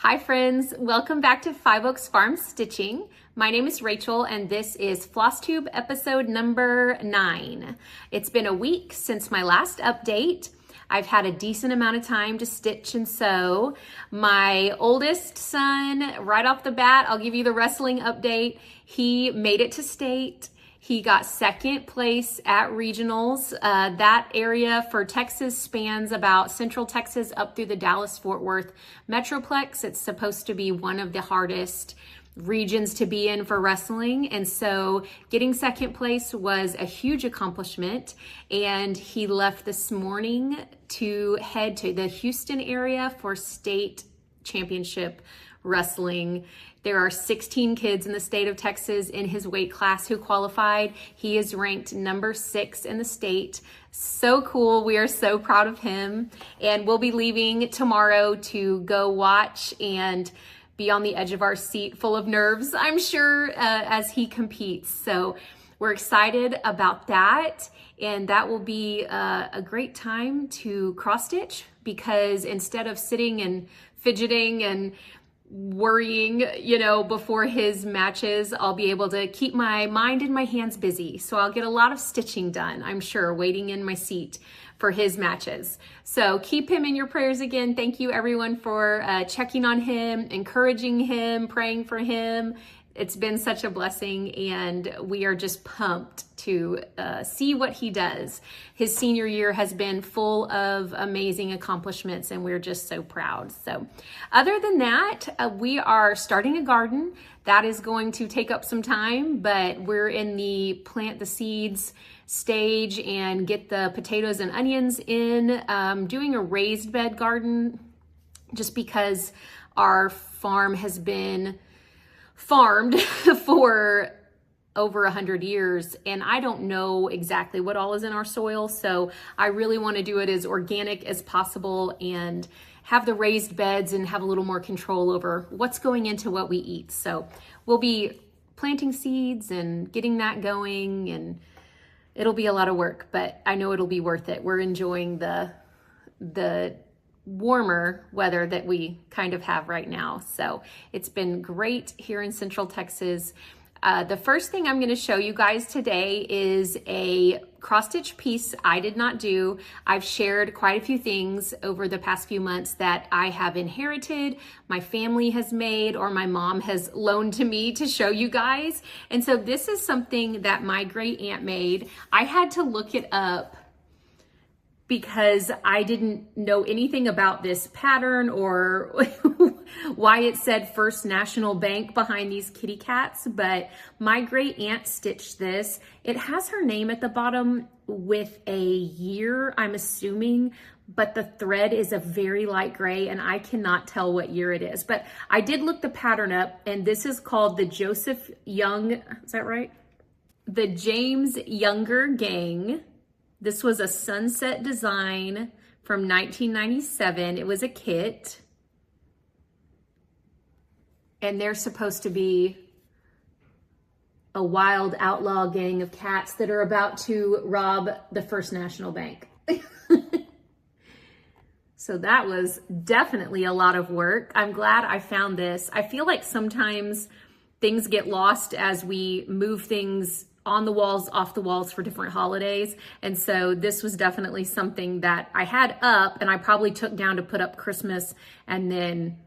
Hi friends, welcome back to Five Oaks Farm Stitching. My name is Rachel and this is Flosstube episode number 9. It's been a week since my last update. I've had a decent amount of time to stitch and sew. My oldest son, right off the bat, I'll give you the wrestling update. He made it to state. He got second place at regionals. That area for Texas spans about Central Texas up through the Dallas-Fort Worth Metroplex. It's supposed to be one of the hardest regions to be in for wrestling. And so getting second place was a huge accomplishment. And he left this morning to head to the Houston area for state championship wrestling. There are 16 kids in the state of Texas in his weight class who qualified. He is ranked number 6 in the state. So cool. We are so proud of him. And we'll be leaving tomorrow to go watch and be on the edge of our seat full of nerves, I'm sure, as he competes. So we're excited about that. And that will be a great time to cross stitch, because instead of sitting and fidgeting and worrying, before his matches, I'll be able to keep my mind and my hands busy. So I'll get a lot of stitching done, I'm sure, waiting in my seat for his matches. So keep him in your prayers again. Thank you everyone for checking on him, encouraging him, praying for him. It's been such a blessing, and we are just pumped to see what he does. His senior year has been full of amazing accomplishments, and we're just so proud. So other than that, we are starting a garden. That is going to take up some time, but we're in the plant the seeds stage and get the potatoes and onions in. Doing a raised bed garden just because our farm has been farmed for over 100 years, and I don't know exactly what all is in our soil, so I really want to do it as organic as possible and have the raised beds and have a little more control over what's going into what we eat. So we'll be planting seeds and getting that going, and it'll be a lot of work, but I know it'll be worth it. We're enjoying the warmer weather that we kind of have right now. So it's been great here in Central Texas. The first thing I'm going to show you guys today is a cross stitch piece I did not do. I've shared quite a few things over the past few months that I have inherited, my family has made, or my mom has loaned to me to show you guys. And so this is something that my great aunt made. I had to look it up because I didn't know anything about this pattern or why it said First National Bank behind these kitty cats, but my great aunt stitched this. It has her name at the bottom with a year, I'm assuming, but the thread is a very light gray and I cannot tell what year it is. But I did look the pattern up, and this is called the Joseph Young, is that right? The James Younger Gang. This was a sunset design from 1997. It was a kit. And they're supposed to be a wild outlaw gang of cats that are about to rob the First National Bank. So that was definitely a lot of work. I'm glad I found this. I feel like sometimes things get lost as we move things on the walls, off the walls for different holidays. And so this was definitely something that I had up and I probably took down to put up Christmas and then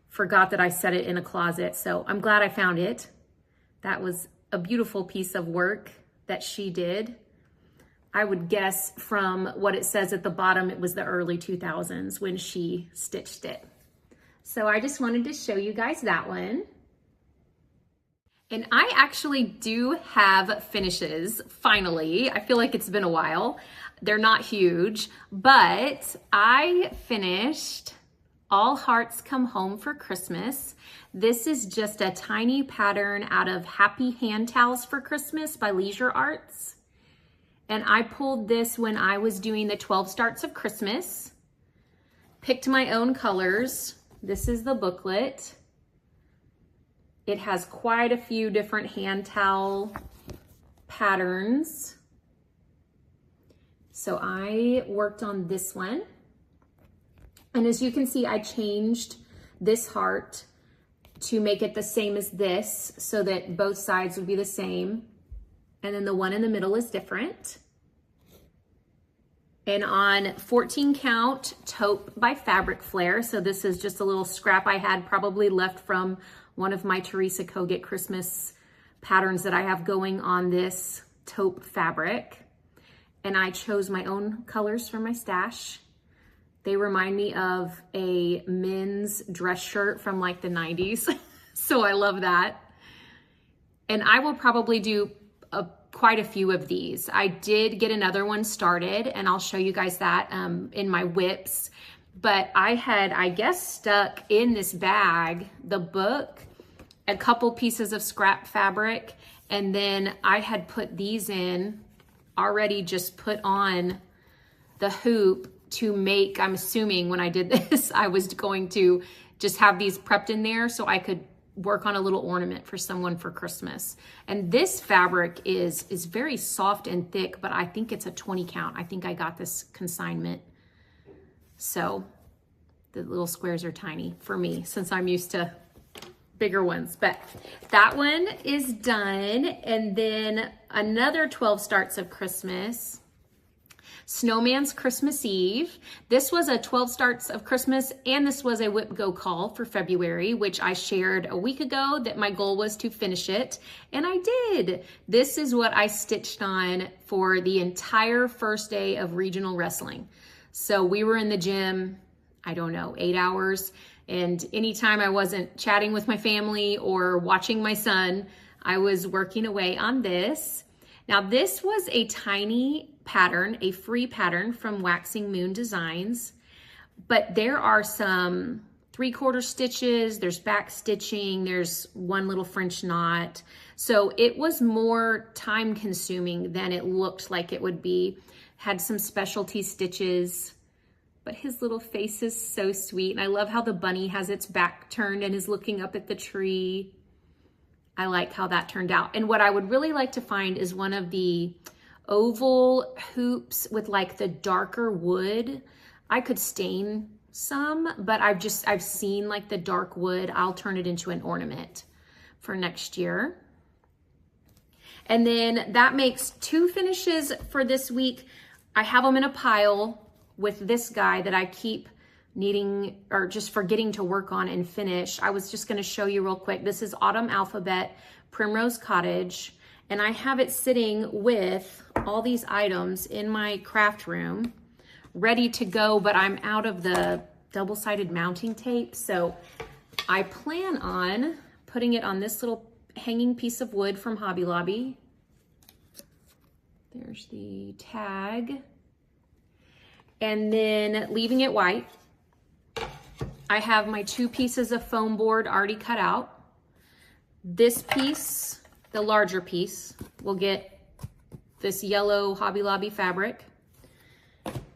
forgot that I set it in a closet. So I'm glad I found it. That was a beautiful piece of work that she did. I would guess from what it says at the bottom, it was the early 2000s when she stitched it. So I just wanted to show you guys that one. And I actually do have finishes, finally. I feel like it's been a while. They're not huge, but I finished All Hearts Come Home for Christmas. This is just a tiny pattern out of Happy Hand Towels for Christmas by Leisure Arts. And I pulled this when I was doing the 12 Starts of Christmas. Picked my own colors. This is the booklet. It has quite a few different hand towel patterns. So I worked on this one. And as you can see, I changed this heart to make it the same as this so that both sides would be the same. And then the one in the middle is different. And on 14 count Taupe by Fabric Flair. So this is just a little scrap I had probably left from one of my Teresa Kogut Christmas patterns that I have going on this taupe fabric. And I chose my own colors from my stash. They remind me of a men's dress shirt from like the 90s. So I love that. And I will probably do quite a few of these. I did get another one started and I'll show you guys that in my WIPS. But I had, I guess, stuck in this bag, the book, a couple pieces of scrap fabric, and then I had put these in, already just put on the hoop to make, I'm assuming when I did this, I was going to just have these prepped in there so I could work on a little ornament for someone for Christmas. And this fabric is very soft and thick, but I think it's a 20 count. I think I got this consignment. So the little squares are tiny for me since I'm used to bigger ones. But that one is done. And then another 12 starts of Christmas. Snowman's Christmas Eve. This was a 12 starts of Christmas, and this was a WIP Go call for February, which I shared a week ago that my goal was to finish it, and I did. This is what I stitched on for the entire first day of regional wrestling. So we were in the gym, I don't know, 8 hours, and anytime I wasn't chatting with my family or watching my son, I was working away on this. Now this was a tiny pattern, a free pattern from Waxing Moon Designs, but there are some 3/4 stitches, there's back stitching, there's one little French knot. So it was more time consuming than it looked like it would be. Had some specialty stitches, but his little face is so sweet. And I love how the bunny has its back turned and is looking up at the tree. I like how that turned out. And what I would really like to find is one of the oval hoops with like the darker wood. I could stain some, but I've seen like the dark wood. I'll turn it into an ornament for next year. And then that makes 2 finishes for this week. I have them in a pile with this guy that I keep needing or just forgetting to work on and finish. I was just going to show you real quick. This is Autumn Alphabet Primrose Cottage, and I have it sitting with all these items in my craft room ready to go, but I'm out of the double-sided mounting tape. So I plan on putting it on this little hanging piece of wood from Hobby Lobby. There's the tag. And then leaving it white. I have my 2 pieces of foam board already cut out. This piece, the larger piece, will get this yellow Hobby Lobby fabric.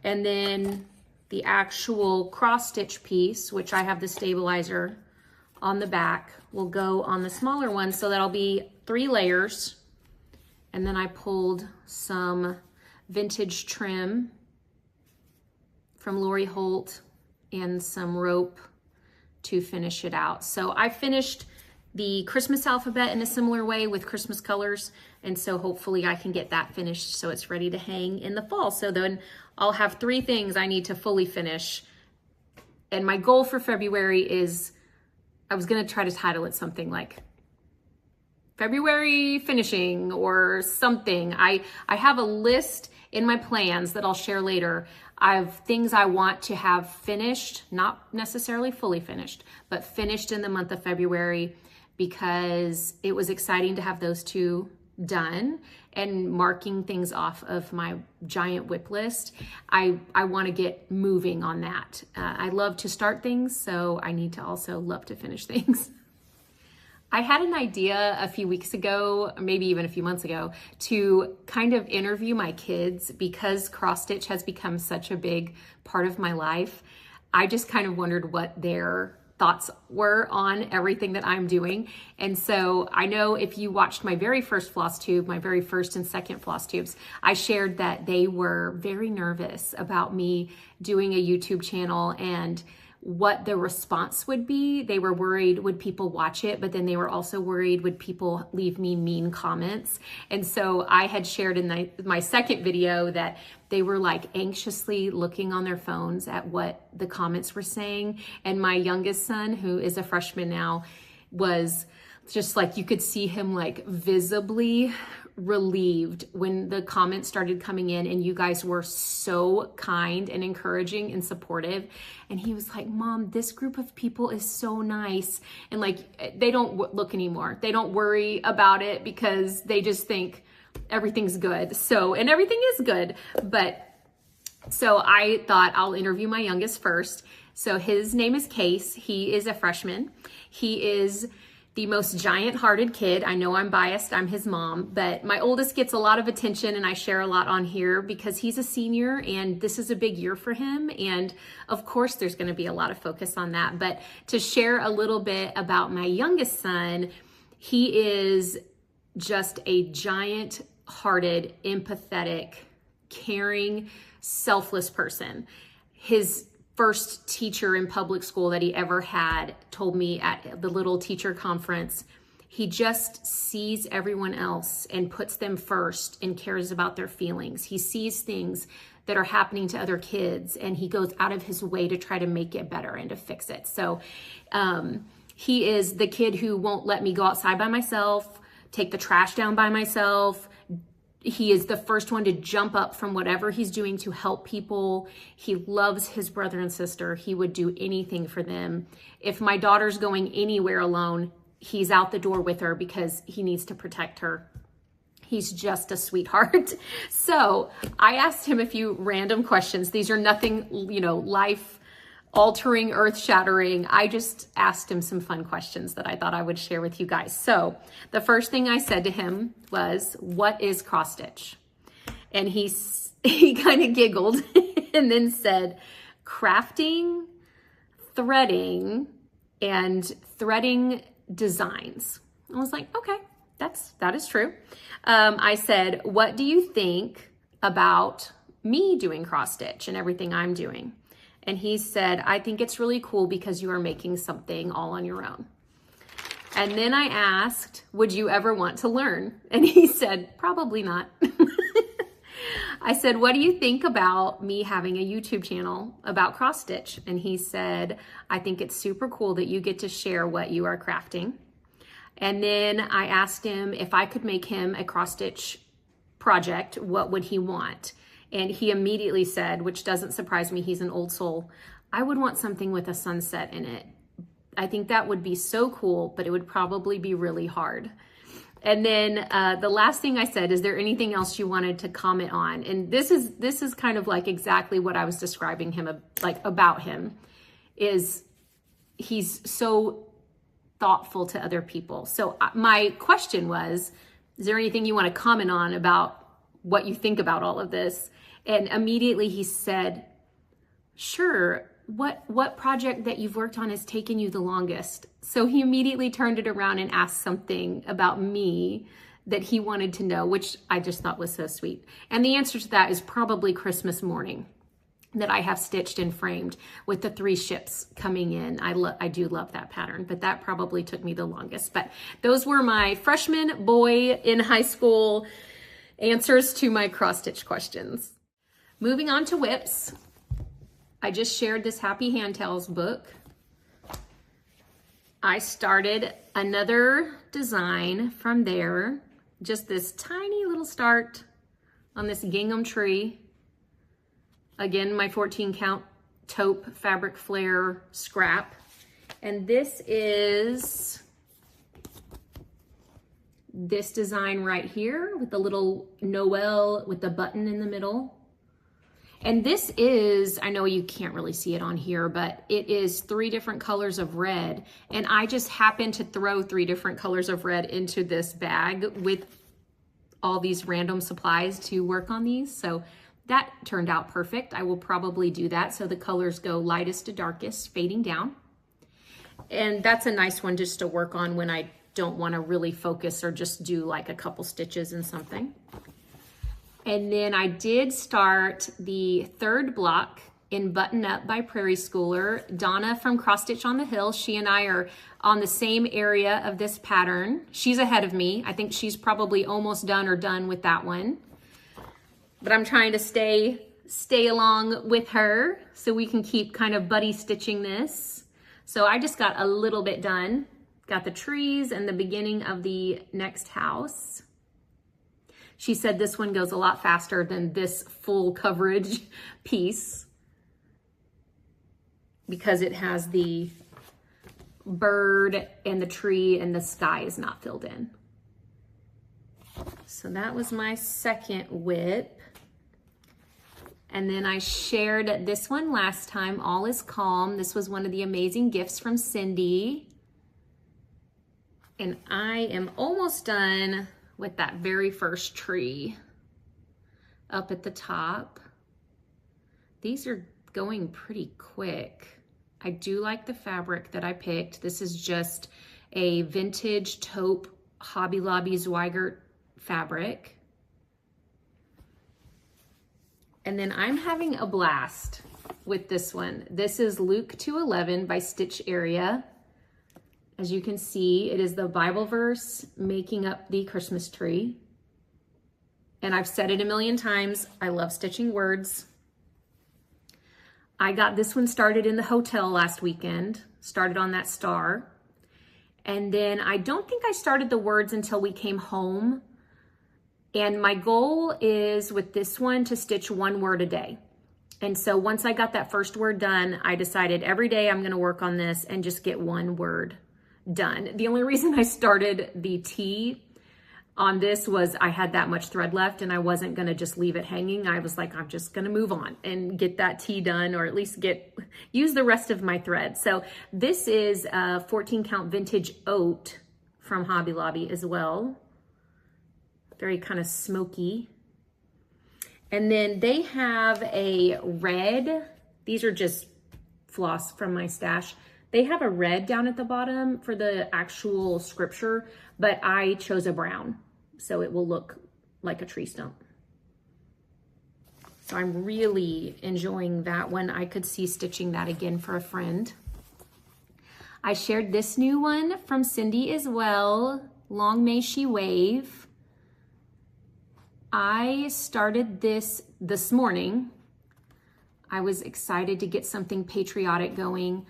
And then the actual cross stitch piece, which I have the stabilizer on the back, will go on the smaller one. So that'll be 3 layers. And then I pulled some vintage trim from Lori Holt and some rope to finish it out. So I finished the Christmas alphabet in a similar way with Christmas colors, and so hopefully I can get that finished so it's ready to hang in the fall. So then I'll have 3 things I need to fully finish. And my goal for February is, I was gonna try to title it something like February finishing or something. I have a list in my plans that I'll share later of things I want to have finished, not necessarily fully finished, but finished in the month of February, because it was exciting to have those 2 done and marking things off of my giant WIP list. I want to get moving on that. I love to start things, so I need to also love to finish things. I had an idea a few weeks ago, maybe even a few months ago, to kind of interview my kids because cross stitch has become such a big part of my life. I just kind of wondered what their thoughts were on everything that I'm doing. And so I know if you watched my very first Flosstube, my very first and second Flosstubes, I shared that they were very nervous about me doing a YouTube channel and what the response would be. They were worried, would people watch it? But then they were also worried, would people leave me mean comments? And so I had shared in my second video that they were like anxiously looking on their phones at what the comments were saying. And my youngest son, who is a freshman now, was just like, you could see him like visibly relieved when the comments started coming in, and you guys were so kind and encouraging and supportive. And he was like, Mom, this group of people is so nice. And like, they don't look anymore. They don't worry about it because they just think everything's good. So, and everything is good. But so I thought I'll interview my youngest first. So his name is Case. He is a freshman. He is the most giant-hearted kid. I know I'm biased, I'm his mom, but my oldest gets a lot of attention and I share a lot on here because he's a senior and this is a big year for him. And of course, there's gonna be a lot of focus on that. But to share a little bit about my youngest son, he is just a giant-hearted, empathetic, caring, selfless person. His first teacher in public school that he ever had told me at the little teacher conference, he just sees everyone else and puts them first and cares about their feelings. He sees things that are happening to other kids and he goes out of his way to try to make it better and to fix it. So he is the kid who won't let me go outside by myself, take the trash down by myself. He is the first one to jump up from whatever he's doing to help people. He loves his brother and sister. He would do anything for them. If my daughter's going anywhere alone, he's out the door with her because he needs to protect her. He's just a sweetheart. So I asked him a few random questions. These are nothing, life altering, earth shattering. I just asked him some fun questions that I thought I would share with you guys. So the first thing I said to him was, what is cross stitch? And he kind of giggled and then said, crafting, threading, and threading designs. I was like, okay, that is true. I said, what do you think about me doing cross stitch and everything I'm doing? And he said, I think it's really cool because you are making something all on your own. And then I asked, would you ever want to learn? And he said, probably not. I said, what do you think about me having a YouTube channel about cross stitch? And he said, I think it's super cool that you get to share what you are crafting. And then I asked him if I could make him a cross stitch project, what would he want? And he immediately said, which doesn't surprise me, he's an old soul, I would want something with a sunset in it. I think that would be so cool, but it would probably be really hard. And then the last thing I said, is there anything else you wanted to comment on? And this is kind of like exactly what I was describing him, about him, is he's so thoughtful to other people. So my question was, is there anything you want to comment on about what you think about all of this? And immediately he said, sure, what project that you've worked on has taken you the longest? So he immediately turned it around and asked something about me that he wanted to know, which I just thought was so sweet. And the answer to that is probably Christmas morning, that I have stitched and framed with the 3 ships coming in. I do love that pattern, but that probably took me the longest. But those were my freshman boy in high school answers to my cross stitch questions. Moving on to WIPS. I just shared this Happy Handtails book. I started another design from there, just this tiny little start on this gingham tree. Again, my 14 count taupe fabric flare scrap. And this is this design right here with the little Noel with the button in the middle. And this is, I know you can't really see it on here, but it is 3 different colors of red. And I just happened to throw 3 different colors of red into this bag with all these random supplies to work on these. So that turned out perfect. I will probably do that. So the colors go lightest to darkest, fading down. And that's a nice one just to work on when I don't want to really focus or just do like a couple stitches in something. And then I did start the 3rd block in Button Up by Prairie Schooler. Donna from Cross Stitch on the Hill, she and I are on the same area of this pattern. She's ahead of me. I think she's probably almost done or done with that one. But I'm trying to stay along with her so we can keep kind of buddy stitching this. So I just got a little bit done. Got the trees and the beginning of the next house. She said this one goes a lot faster than this full coverage piece because it has the bird and the tree and the sky is not filled in. So that was my second WIP. And then I shared this one last time, All is Calm. This was one of the amazing gifts from Cindy. And I am almost done with that very first tree up at the top. These are going pretty quick. I do like the fabric that I picked. This is just a vintage taupe Hobby Lobby Zweigart fabric. And then I'm having a blast with this one. This is Luke 2:11 by Stitch Area. As you can see, it is the Bible verse making up the Christmas tree. And I've said it a million times, I love stitching words. I got this one started in the hotel last weekend, started on that star. And then I don't think I started the words until we came home. And my goal is with this one to stitch one word a day. And so once I got that first word done, I decided every day I'm gonna work on this and just get one word done. The only reason I started the T on this was I had that much thread left and I wasn't gonna just leave it hanging. I was like, I'm just gonna move on and get that T done, or at least use the rest of my thread. So this is a 14 count vintage oat from Hobby Lobby as well. Very kind of smoky. And then they have a red, these are just floss from my stash. They have a red down at the bottom for the actual scripture, but I chose a brown, so it will look like a tree stump. So I'm really enjoying that one. I could see stitching that again for a friend. I shared this new one from Cindy as well, Long May She Wave. I started this morning. I was excited to get something patriotic going.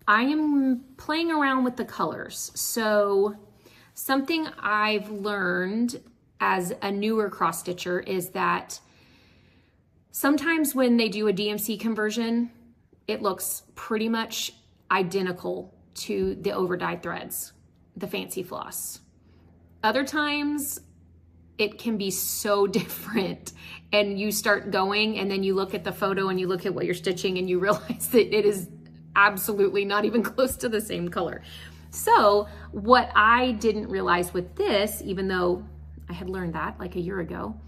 I am playing around with the colors. So something I've learned as a newer cross stitcher is that sometimes when they do a DMC conversion, it looks pretty much identical to the overdyed threads, the fancy floss. Other times it can be so different, and you start going and then you look at the photo and you look at what you're stitching and you realize that it is absolutely not even close to the same color. So what I didn't realize with this, even though I had learned that like a year ago,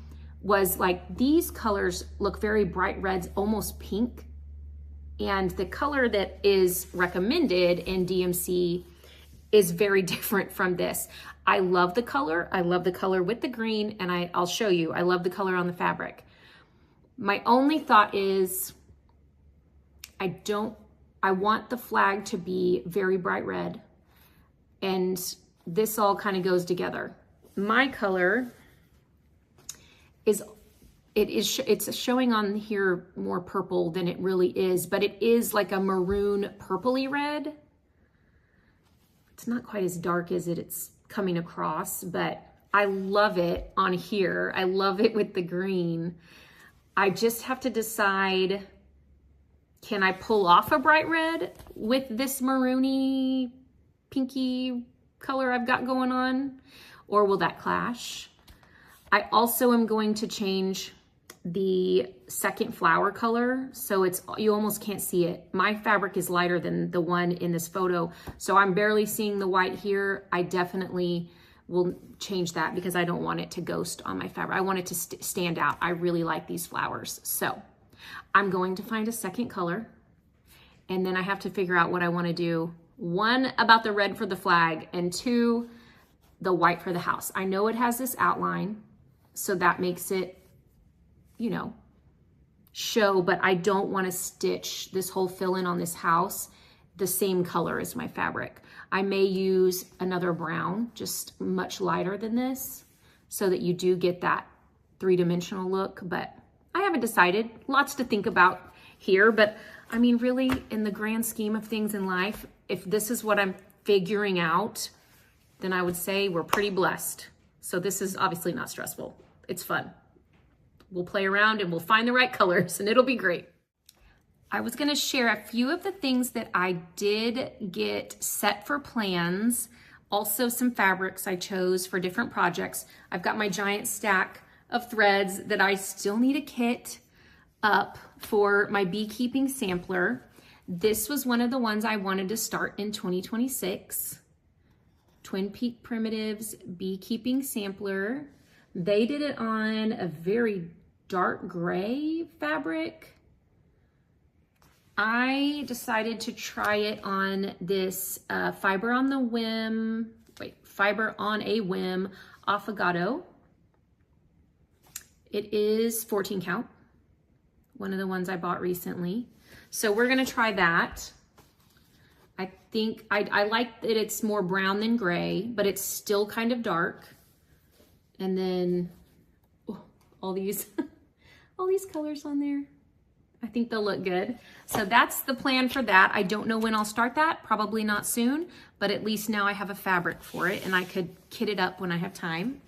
was like these colors look very bright reds, almost pink. And the color that is recommended in DMC is very different from this. I love the color. I love the color with the green, and I'll show you. I love the color on the fabric. My only thought is I want the flag to be very bright red, and this all kind of goes together. My color it's showing on here more purple than it really is, but it is like a maroon purpley red. It's not quite as dark as it's coming across, but I love it on here. I love it with the green. I just have to decide, can I pull off a bright red with this maroony, pinky color I've got going on, or will that clash? I also am going to change the second flower color, so you almost can't see it. My fabric is lighter than the one in this photo, so I'm barely seeing the white here. I definitely will change that because I don't want it to ghost on my fabric. I want it to stand out. I really like these flowers. So I'm going to find a second color, and then I have to figure out what I want to do. One, about the red for the flag, and two, the white for the house. I know it has this outline, so that makes it, you know, show, but I don't want to stitch this whole fill-in on this house the same color as my fabric. I may use another brown, just much lighter than this, so that you do get that three-dimensional look, but I haven't decided. Lots to think about here, but I mean, really, in the grand scheme of things in life, if this is what I'm figuring out, then I would say we're pretty blessed. So this is obviously not stressful. It's fun. We'll play around and we'll find the right colors and it'll be great. I was gonna share a few of the things that I did get set for plans. Also some fabrics I chose for different projects. I've got my giant stack of threads that I still need a kit up for my beekeeping sampler. This was one of the ones I wanted to start in 2026. Twin Peak Primitives Beekeeping Sampler. They did it on a very dark gray fabric. I decided to try it on this Fiber on a Whim Affogato. It is 14 count, one of the ones I bought recently. So we're gonna try that. I think I like that it's more brown than gray, but it's still kind of dark. And then all these colors on there. I think they'll look good. So that's the plan for that. I don't know when I'll start that, probably not soon, but at least now I have a fabric for it and I could kit it up when I have time.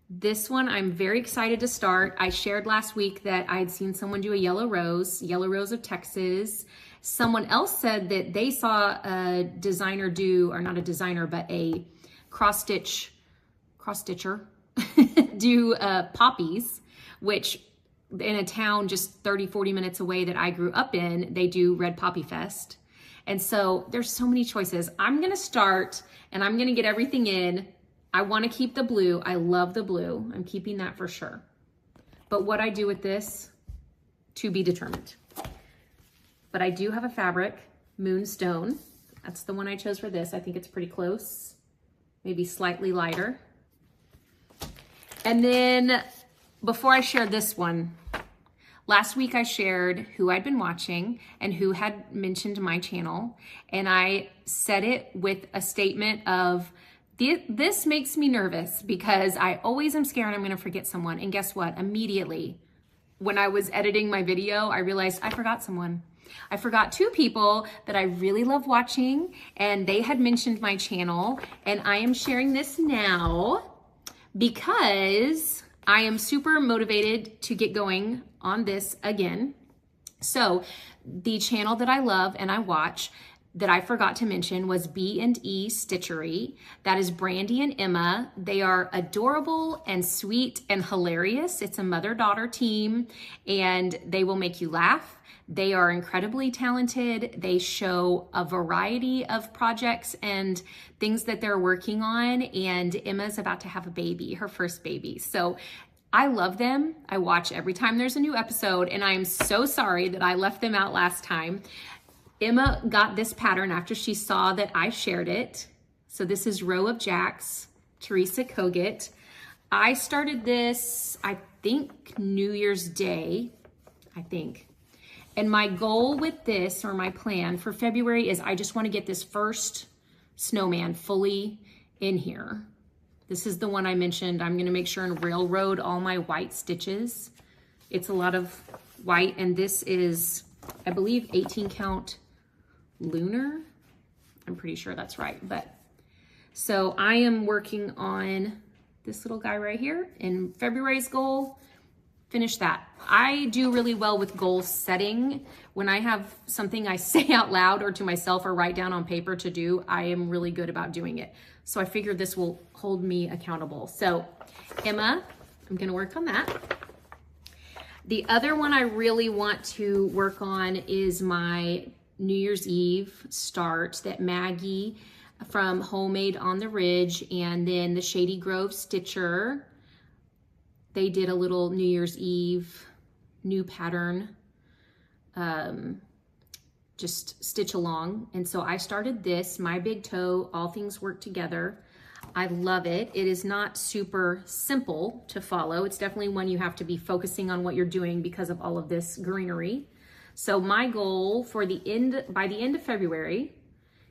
This one I'm very excited to start. I shared last week that I had seen someone do a yellow rose of Texas. Someone else said that they saw a designer do, or not a designer, but a cross-stitcher do poppies, which in a town just 30, 40 minutes away that I grew up in, they do Red Poppy Fest. And so there's so many choices. I'm gonna start and I'm gonna get everything in. I wanna keep the blue. I love the blue. I'm keeping that for sure. But what I do with this, to be determined. But I do have a fabric, Moonstone. That's the one I chose for this. I think it's pretty close, maybe slightly lighter. And then before I share this one, last week I shared who I'd been watching and who had mentioned my channel. And I said it with a statement of, this makes me nervous because I always am scared I'm gonna forget someone. And guess what? Immediately, when I was editing my video, I realized I forgot someone. I forgot two people that I really love watching and they had mentioned my channel. And I am sharing this now because I am super motivated to get going on this again. So the channel that I love and I watch that I forgot to mention was B&E Stitchery. That is Brandy and Emma. They are adorable and sweet and hilarious. It's a mother-daughter team and they will make you laugh. They are incredibly talented. They show a variety of projects and things that they're working on. And Emma's about to have a baby, her first baby. So I love them. I watch every time there's a new episode and I am so sorry that I left them out last time. Emma got this pattern after she saw that I shared it. So this is Row of Jacks, Teresa Kogut. I started this, I think, New Year's Day, I think. And my goal with this, or my plan for February, is I just want to get this first snowman fully in here. This is the one I mentioned. I'm going to make sure and railroad all my white stitches. It's a lot of white, and this is, I believe, 18 count lunar. I'm pretty sure that's right. But so I am working on this little guy right here. In February's goal, finish that. I do really well with goal setting. When I have something I say out loud or to myself or write down on paper to do, I am really good about doing it. So I figured this will hold me accountable. So Emma, I'm gonna work on that. The other one I really want to work on is my New Year's Eve start that Maggie from Homemade on the Ridge and then the Shady Grove Stitcher, they did a little New Year's Eve new pattern, just stitch along. And so I started this, My Big Toe, All Things Work Together. I love it. It is not super simple to follow. It's definitely one you have to be focusing on what you're doing because of all of this greenery. So my goal for by the end of February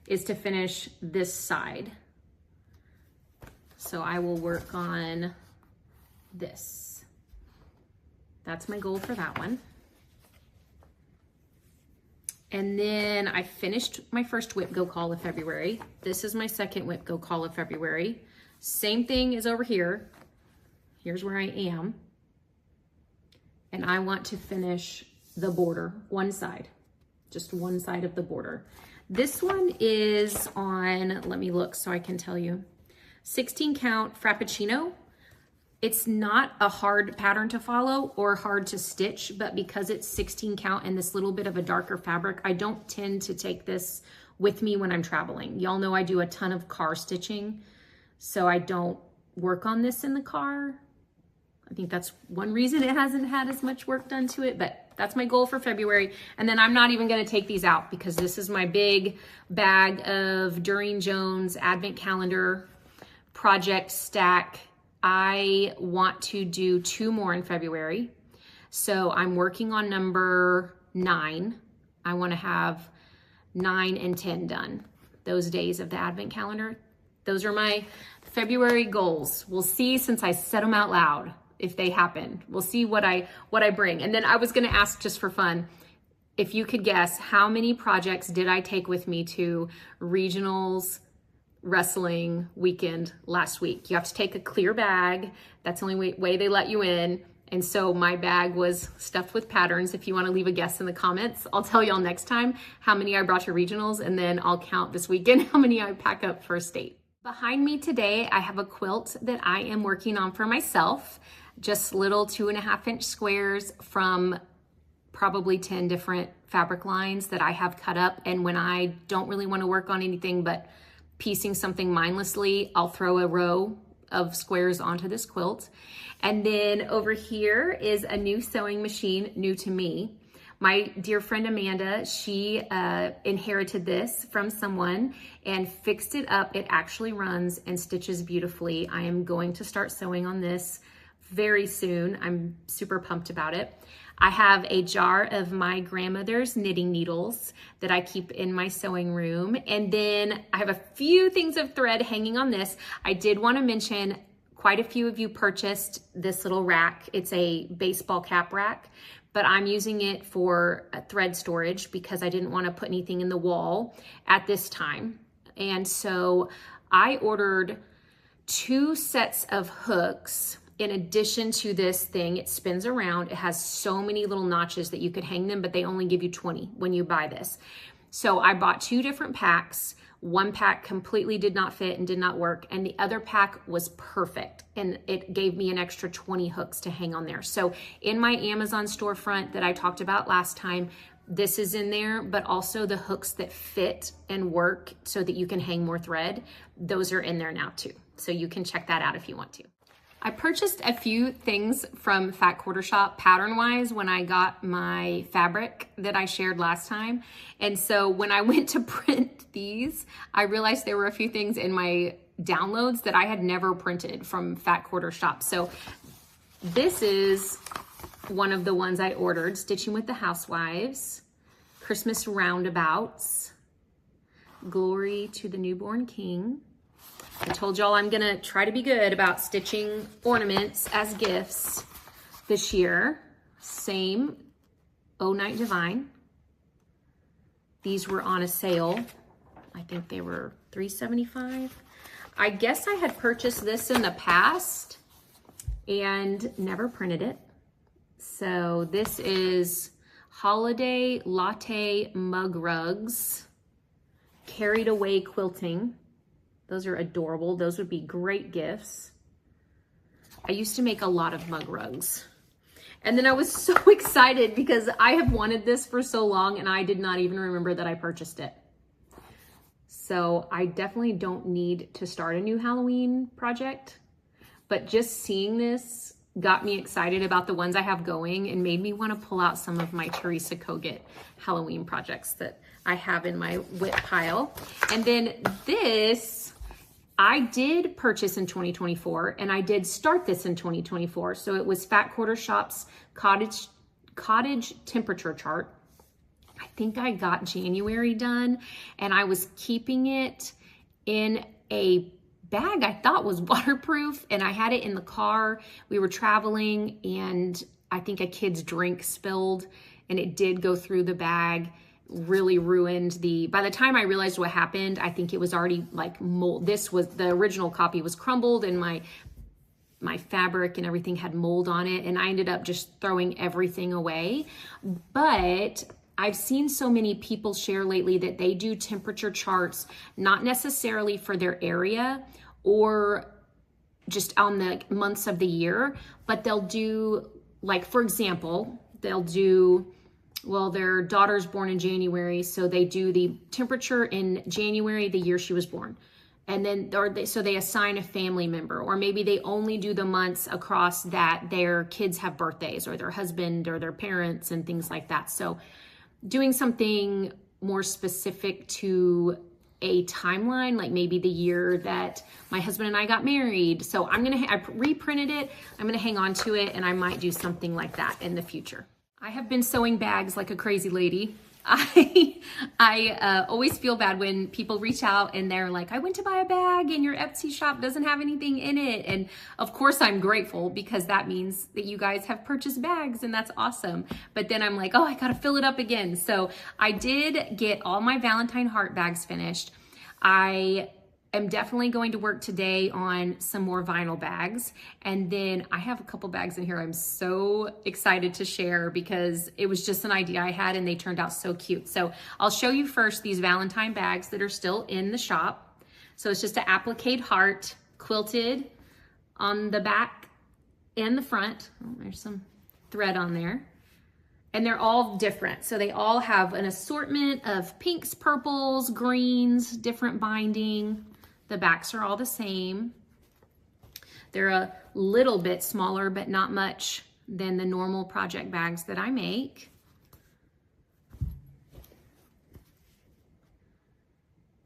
is to finish this side. So I will work on this. That's my goal for that one. And then I finished my first WIP Go Call of February. This is my second WIP Go Call of February. Same thing as over here. Here's where I am. And I want to finish the border, one side, just one side of the border. This one is on, let me look so I can tell you, 16 count Frappuccino. It's not a hard pattern to follow or hard to stitch, but because it's 16 count and this little bit of a darker fabric, I don't tend to take this with me when I'm traveling. Y'all know I do a ton of car stitching, so I don't work on this in the car. I think that's one reason it hasn't had as much work done to it, but that's my goal for February. And then I'm not even gonna take these out because this is my big bag of Doreen Jones Advent Calendar project stack. I want to do 2 more in February. So I'm working on number 9. I want to have 9 and 10 done. Those days of the Advent calendar. Those are my February goals. We'll see, since I said them out loud, if they happen. We'll see what I bring. And then I was going to ask, just for fun, if you could guess how many projects did I take with me to regionals wrestling weekend last week. You have to take a clear bag. That's the only way they let you in. And so my bag was stuffed with patterns. If you want to leave a guess in the comments, I'll tell y'all next time how many I brought to regionals, and then I'll count this weekend how many I pack up for state. Behind me today, I have a quilt that I am working on for myself. Just little 2.5-inch squares from probably 10 different fabric lines that I have cut up. And when I don't really want to work on anything but piecing something mindlessly, I'll throw a row of squares onto this quilt. And then over here is a new sewing machine, new to me. My dear friend Amanda, she inherited this from someone and fixed it up. It actually runs and stitches beautifully. I am going to start sewing on this very soon. I'm super pumped about it. I have a jar of my grandmother's knitting needles that I keep in my sewing room. And then I have a few things of thread hanging on this. I did want to mention, quite a few of you purchased this little rack. It's a baseball cap rack, but I'm using it for thread storage because I didn't want to put anything in the wall at this time. And so I ordered 2 sets of hooks. In addition to this thing, it spins around. It has so many little notches that you could hang them, but they only give you 20 when you buy this. So I bought 2 different packs. One pack completely did not fit and did not work, and the other pack was perfect, and it gave me an extra 20 hooks to hang on there. So in my Amazon storefront that I talked about last time, this is in there, but also the hooks that fit and work so that you can hang more thread, those are in there now too. So you can check that out if you want to. I purchased a few things from Fat Quarter Shop pattern-wise when I got my fabric that I shared last time. And so when I went to print these, I realized there were a few things in my downloads that I had never printed from Fat Quarter Shop. So this is one of the ones I ordered, Stitching with the Housewives, Christmas Roundabouts, Glory to the Newborn King. I told y'all I'm gonna try to be good about stitching ornaments as gifts this year. Same, Oh Night Divine. These were on a sale. I think they were $3.75. I guess I had purchased this in the past and never printed it. So this is Holiday Latte Mug Rugs, Carried Away Quilting. Those are adorable. Those would be great gifts. I used to make a lot of mug rugs. And then I was so excited because I have wanted this for so long and I did not even remember that I purchased it. So I definitely don't need to start a new Halloween project, but just seeing this got me excited about the ones I have going and made me want to pull out some of my Teresa Kogut Halloween projects that I have in my WIP pile. And then this, I did purchase in 2024, and I did start this in 2024. So it was Fat Quarter Shop's Cottage temperature chart. I think I got January done, and I was keeping it in a bag I thought was waterproof, and I had it in the car. We were traveling, and I think a kid's drink spilled, and it did go through the bag. Really ruined by the time I realized what happened, I think it was already like mold. The original copy was crumbled, and my fabric and everything had mold on it, and I ended up just throwing everything away. But I've seen so many people share lately that they do temperature charts, not necessarily for their area or just on the months of the year, but they'll do, like, for example, they'll do, well, their daughter's born in January, so they do the temperature in January, the year she was born. And then, so they assign a family member, or maybe they only do the months across that their kids have birthdays, or their husband or their parents and things like that. So doing something more specific to a timeline, like maybe the year that my husband and I got married. So I reprinted it. I'm gonna hang on to it, and I might do something like that in the future. I have been sewing bags like a crazy lady. I always feel bad when people reach out and they're like, I went to buy a bag and your Etsy shop doesn't have anything in it. And of course I'm grateful, because that means that you guys have purchased bags, and that's awesome. But then I'm like, oh, I gotta fill it up again. So I did get all my Valentine heart bags finished. I am definitely going to work today on some more vinyl bags. And then I have a couple bags in here I'm so excited to share, because it was just an idea I had and they turned out so cute. So I'll show you first these Valentine bags that are still in the shop. So it's just an applique heart quilted on the back and the front. Oh, there's some thread on there. And they're all different. So they all have an assortment of pinks, purples, greens, different binding. The backs are all the same. They're a little bit smaller, but not much than the normal project bags that I make.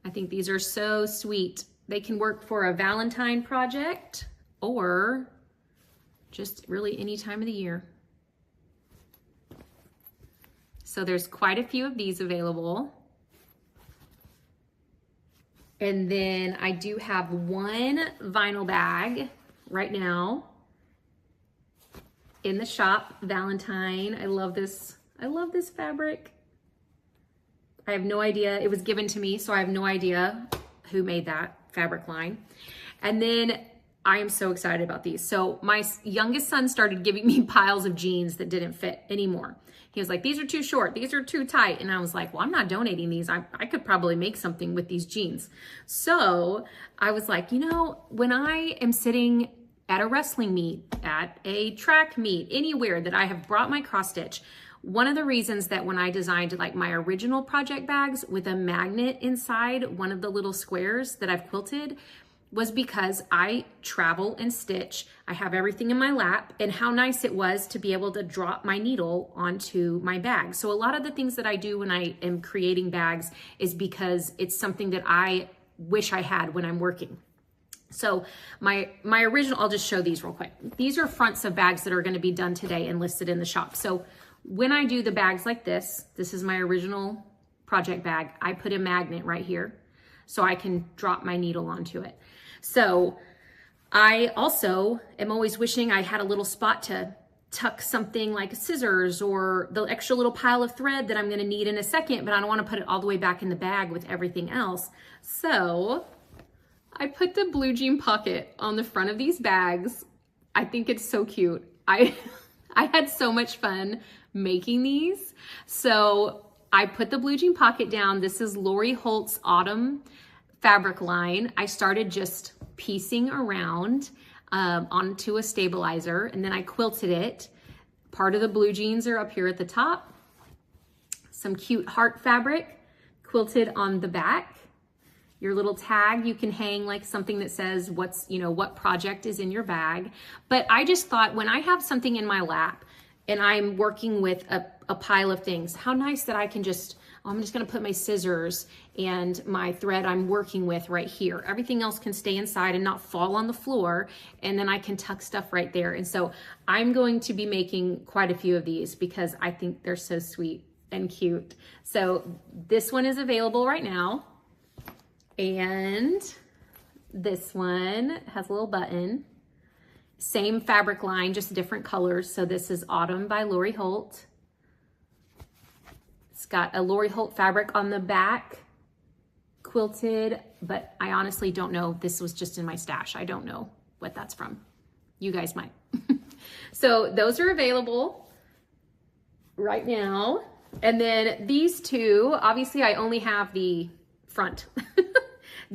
I think these are so sweet. They can work for a Valentine project or just really any time of the year. So there's quite a few of these available. And then I do have one vinyl bag right now in the shop, Valentine. I love this. I love this fabric. I have no idea. It was given to me, so I have no idea who made that fabric line. And then I am so excited about these. So my youngest son started giving me piles of jeans that didn't fit anymore. He was like, these are too short, these are too tight. And I was like, well, I'm not donating these. I could probably make something with these jeans. So I was like, you know, when I am sitting at a wrestling meet, at a track meet, anywhere that I have brought my cross stitch, one of the reasons that when I designed like my original project bags with a magnet inside one of the little squares that I've quilted, was because I travel and stitch. I have everything in my lap, and how nice it was to be able to drop my needle onto my bag. So a lot of the things that I do when I am creating bags is because it's something that I wish I had when I'm working. So my original, I'll just show these real quick. These are fronts of bags that are gonna be done today and listed in the shop. So when I do the bags like this is my original project bag. I put a magnet right here so I can drop my needle onto it. So I also am always wishing I had a little spot to tuck something like scissors or the extra little pile of thread that I'm gonna need in a second, but I don't wanna put it all the way back in the bag with everything else. So I put the blue jean pocket on the front of these bags. I think it's so cute. I had so much fun making these. So I put the blue jean pocket down. This is Lori Holt's Autumn fabric line. I started just piecing around onto a stabilizer, and then I quilted it. Part of the blue jeans are up here at the top. Some cute heart fabric quilted on the back. Your little tag, you can hang like something that says what's, you know, what project is in your bag. But I just thought when I have something in my lap and I'm working with a pile of things, how nice that I can just I'm just gonna put my scissors and my thread I'm working with right here. Everything else can stay inside and not fall on the floor, and then I can tuck stuff right there. And so I'm going to be making quite a few of these because I think they're so sweet and cute. So this one is available right now. And this one has a little button. Same fabric line, just different colors. So this is Autumn by Lori Holt. It's got a Lori Holt fabric on the back, quilted, but I honestly don't know. This was just in my stash. I don't know what that's from. You guys might. So those are available right now. And then these two, obviously I only have the front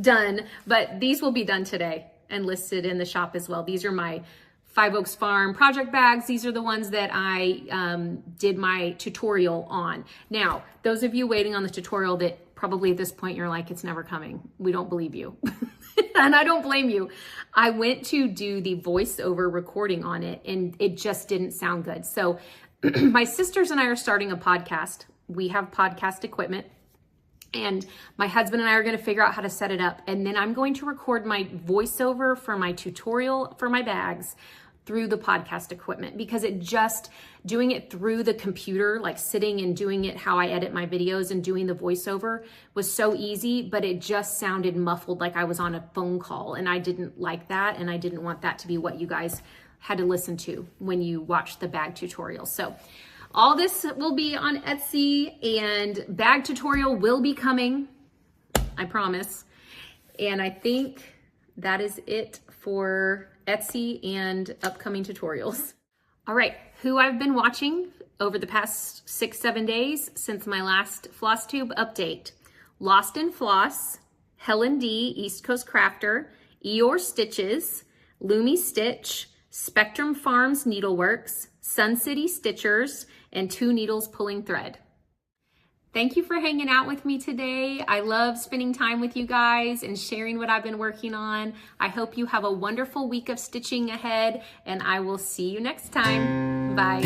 done, but these will be done today and listed in the shop as well. These are my Five Oaks Farm project bags. These are the ones that I did my tutorial on. Now, those of you waiting on the tutorial that probably at this point you're like, it's never coming. We don't believe you. And I don't blame you. I went to do the voiceover recording on it and it just didn't sound good. So my sisters and I are starting a podcast. We have podcast equipment. And my husband and I are going to figure out how to set it up. And then I'm going to record my voiceover for my tutorial for my bags through the podcast equipment, because it just, doing it through the computer, like sitting and doing it how I edit my videos and doing the voiceover was so easy, but it just sounded muffled like I was on a phone call. And I didn't like that. And I didn't want that to be what you guys had to listen to when you watch the bag tutorial. So all this will be on Etsy, and bag tutorial will be coming, I promise. And I think that is it for Etsy and upcoming tutorials. All right, who I've been watching over the past 6-7 days since my last Flosstube update. Lost in Floss, Helen D, East Coast Crafter, Eeyore Stitches, Loomy Stitch, Spectrum Farms Needleworks, Sun City Stitchers, and Two Needles Pulling Thread. Thank you for hanging out with me today. I love spending time with you guys and sharing what I've been working on. I hope you have a wonderful week of stitching ahead, and I will see you next time. Bye.